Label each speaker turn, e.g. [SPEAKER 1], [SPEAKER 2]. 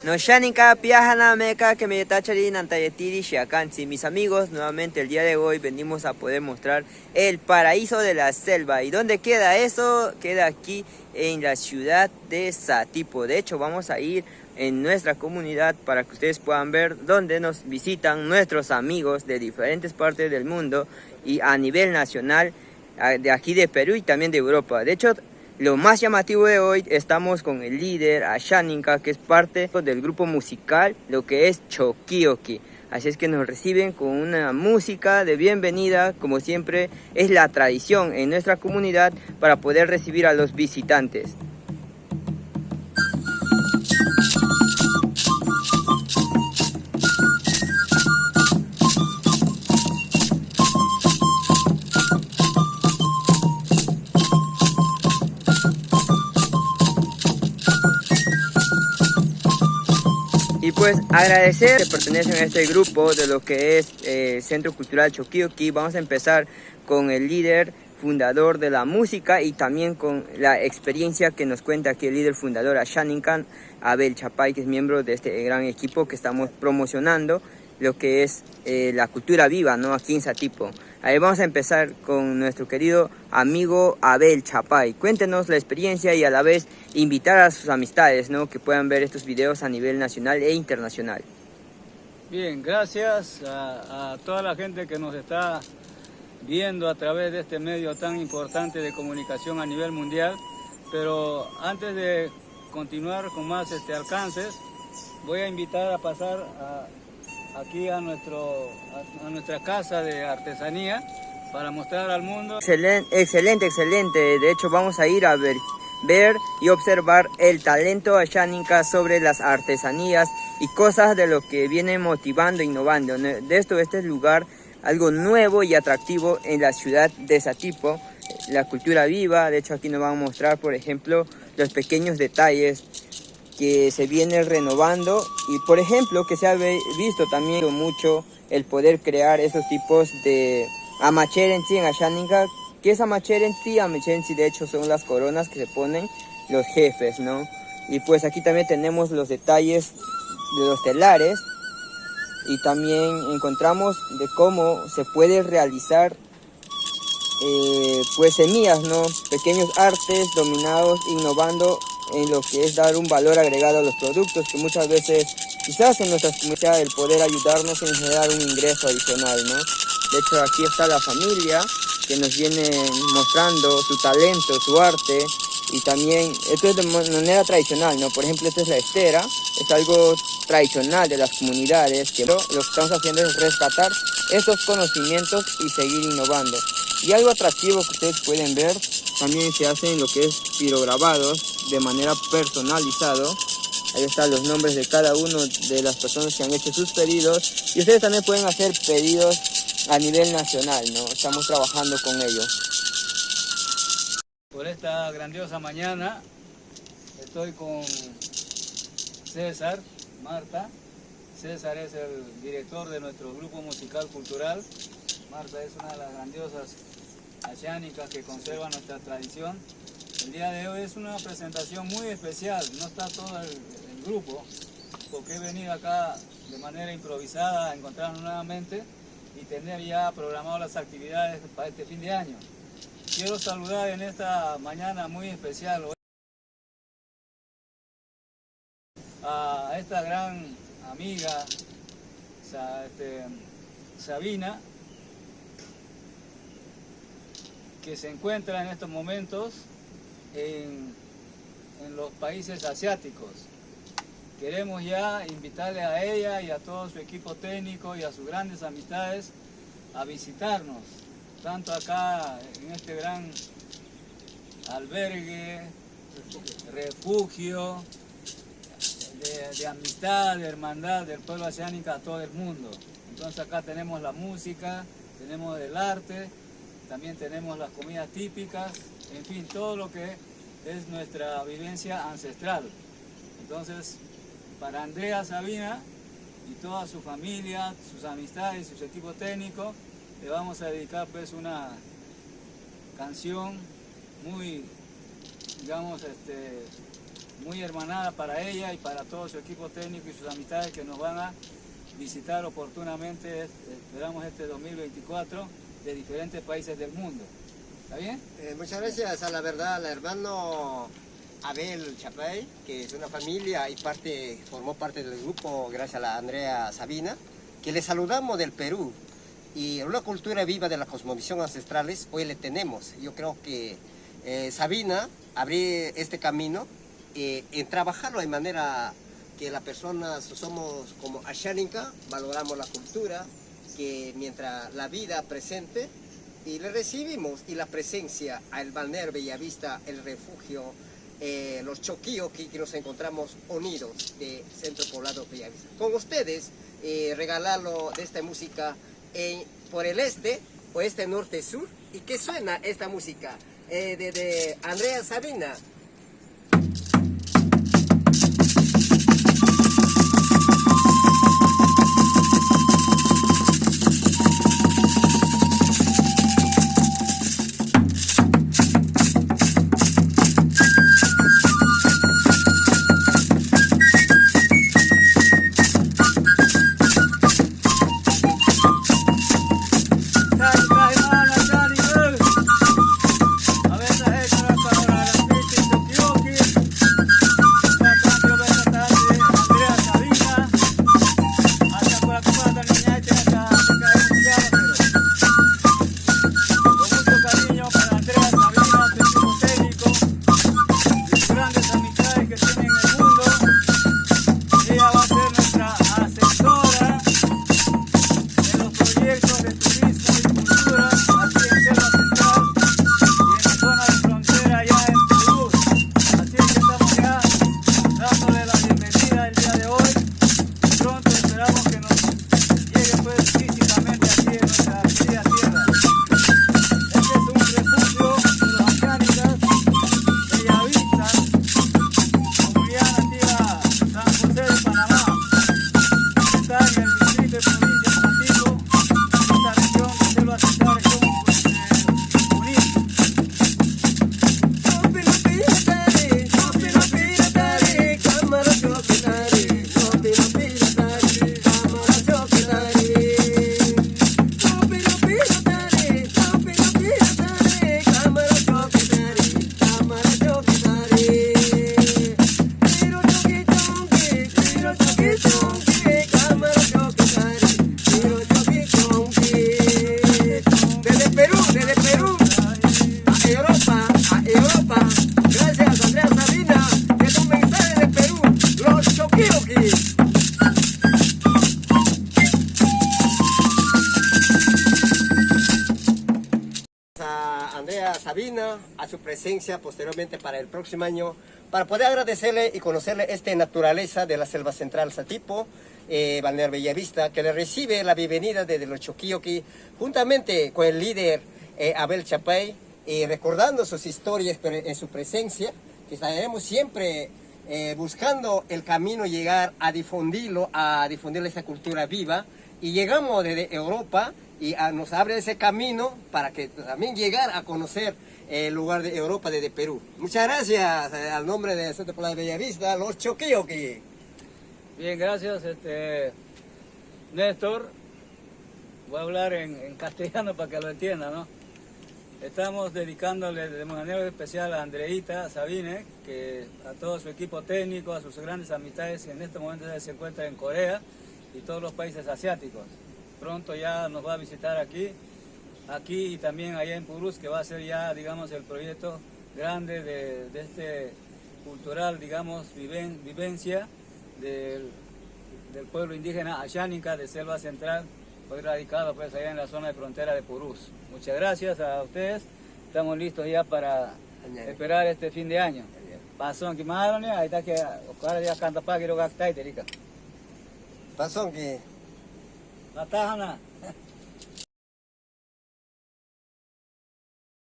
[SPEAKER 1] No shaninka piajana meca que me tachari nantayetiri shiakansi. Mis amigos, nuevamente el día de hoy venimos a poder mostrar el paraíso de la selva. ¿Y dónde queda eso? Queda aquí en la ciudad de Satipo. De hecho, vamos a ir en nuestra comunidad para que ustedes puedan ver dónde nos visitan nuestros amigos de diferentes partes del mundo y a nivel nacional, de aquí de Perú y también de Europa. De hecho, lo más llamativo de hoy, estamos con el líder, Ashaninka, que es parte del grupo musical, lo que es Chokioki. Así es que nos reciben con una música de bienvenida, como siempre es la tradición en nuestra comunidad para poder recibir a los visitantes. Y pues agradecer que pertenecen a este grupo de lo que es Centro Cultural Chokioki. Vamos a empezar con el líder fundador de la música y también con la experiencia que nos cuenta aquí el líder fundador, Ashaninka Abel Chapay, que es miembro de este gran equipo que estamos promocionando lo que es la cultura viva, ¿no? Aquí en Satipo. Ahí vamos a empezar con nuestro querido amigo Abel Chapay. Cuéntenos la experiencia y a la vez invitar a sus amistades, ¿no? Que puedan ver estos videos a nivel nacional e internacional.
[SPEAKER 2] Bien, gracias a toda la gente que nos está viendo a través de este medio tan importante de comunicación a nivel mundial. Pero antes de continuar con más alcances, voy a invitar a pasar aquí a nuestra casa de artesanía para mostrar al mundo.
[SPEAKER 1] Excelente. De hecho, vamos a ir a ver y observar el talento Ashaninka sobre las artesanías y cosas de lo que viene motivando e innovando. De esto, este es lugar algo nuevo y atractivo en la ciudad de Satipo, la cultura viva. De hecho, aquí nos van a mostrar, por ejemplo, los pequeños detalles que se viene renovando y, por ejemplo, que se ha visto también mucho el poder crear esos tipos de amacherensi en Ashaninka. ¿Qué es amacherensi? Amacherensi de hecho son las coronas que se ponen los jefes, ¿no? Y pues aquí también tenemos los detalles de los telares y también encontramos de cómo se puede realizar pues semillas, ¿no? Pequeños artes dominados, innovando en lo que es dar un valor agregado a los productos, que muchas veces quizás en nuestras comunidades el poder ayudarnos en generar un ingreso adicional, ¿no? De hecho, aquí está la familia que nos viene mostrando su talento, su arte, y también esto es de manera tradicional, ¿no? Por ejemplo, esta es la estera, es algo tradicional de las comunidades, que lo que estamos haciendo es rescatar estos conocimientos y seguir innovando. Y algo atractivo que ustedes pueden ver, también se hacen lo que es pirograbados de manera personalizado. Ahí están los nombres de cada uno de las personas que han hecho sus pedidos. Y ustedes también pueden hacer pedidos a nivel nacional, ¿no? Estamos trabajando con ellos.
[SPEAKER 2] Por esta grandiosa mañana estoy con César, Marta. César es el director de nuestro grupo musical cultural. Marta es una de las grandiosas ashánicas que conserva nuestra tradición. El día de hoy es una presentación muy especial, no está todo el grupo, porque he venido acá de manera improvisada a encontrarnos nuevamente y tener ya programado las actividades para este fin de año. Quiero saludar en esta mañana muy especial a esta gran amiga, Sabina, que se encuentra en estos momentos en los países asiáticos. Queremos ya invitarle a ella y a todo su equipo técnico y a sus grandes amistades a visitarnos, tanto acá en este gran albergue, refugio de amistad, de hermandad del pueblo Ashaninka a todo el mundo. Entonces acá tenemos la música, tenemos el arte, también tenemos las comidas típicas, en fin, todo lo que es nuestra vivencia ancestral. Entonces, para Andrea Sabina y toda su familia, sus amistades y su equipo técnico, le vamos a dedicar pues una canción muy, digamos, muy hermanada para ella y para todo su equipo técnico y sus amistades que nos van a visitar oportunamente, esperamos este 2024, de diferentes países del mundo. ¿Está bien?
[SPEAKER 3] Muchas gracias a la verdad al hermano Abel Chapay, que es una familia y formó parte del grupo gracias a la Andrea Sabina, que le saludamos del Perú. Y una cultura viva de la cosmovisión ancestrales hoy le tenemos. Yo creo que Sabina abrió este camino en trabajarlo de manera que las personas somos como Ashaninka, valoramos la cultura, que mientras la vida presente y le recibimos y la presencia al balneario Bellavista, el refugio, los choquillos que nos encontramos unidos de Centro Poblado Bellavista. Con ustedes regalarlo de esta música por el este, oeste, norte, sur. ¿Y qué suena esta música? De Andrea Sabina. Sabina a su presencia posteriormente para el próximo año, para poder agradecerle y conocerle esta naturaleza de la selva central Satipo, balneario Bellavista, que le recibe la bienvenida desde los Choquioqui, juntamente con el líder Abel Chapay, recordando sus historias en su presencia, que estaremos siempre buscando el camino, llegar a difundirlo, a difundir esa cultura viva, y llegamos desde Europa y nos abre ese camino para que también llegar a conocer el lugar de Europa desde Perú. Muchas gracias al nombre de Centro Poblado Bellavista, los Choquioqui.
[SPEAKER 2] Bien, gracias Néstor. Voy a hablar en castellano para que lo entienda, ¿no? Estamos dedicándole de manera especial a Andreita Sabine, que a todo su equipo técnico, a sus grandes amistades, en este momento se encuentra en Corea y todos los países asiáticos. Pronto ya nos va a visitar aquí y también allá en Purús, que va a ser ya, digamos, el proyecto grande de este cultural, digamos, vivencia del pueblo indígena Ashaninka de Selva Central, hoy radicado pues allá en la zona de frontera de Purús. Muchas gracias a ustedes, estamos listos ya para esperar este fin de año. Pasón que más ahí está que ahora ya canta para que lo gastáis, Terica.
[SPEAKER 3] Pasón que
[SPEAKER 2] La tajana.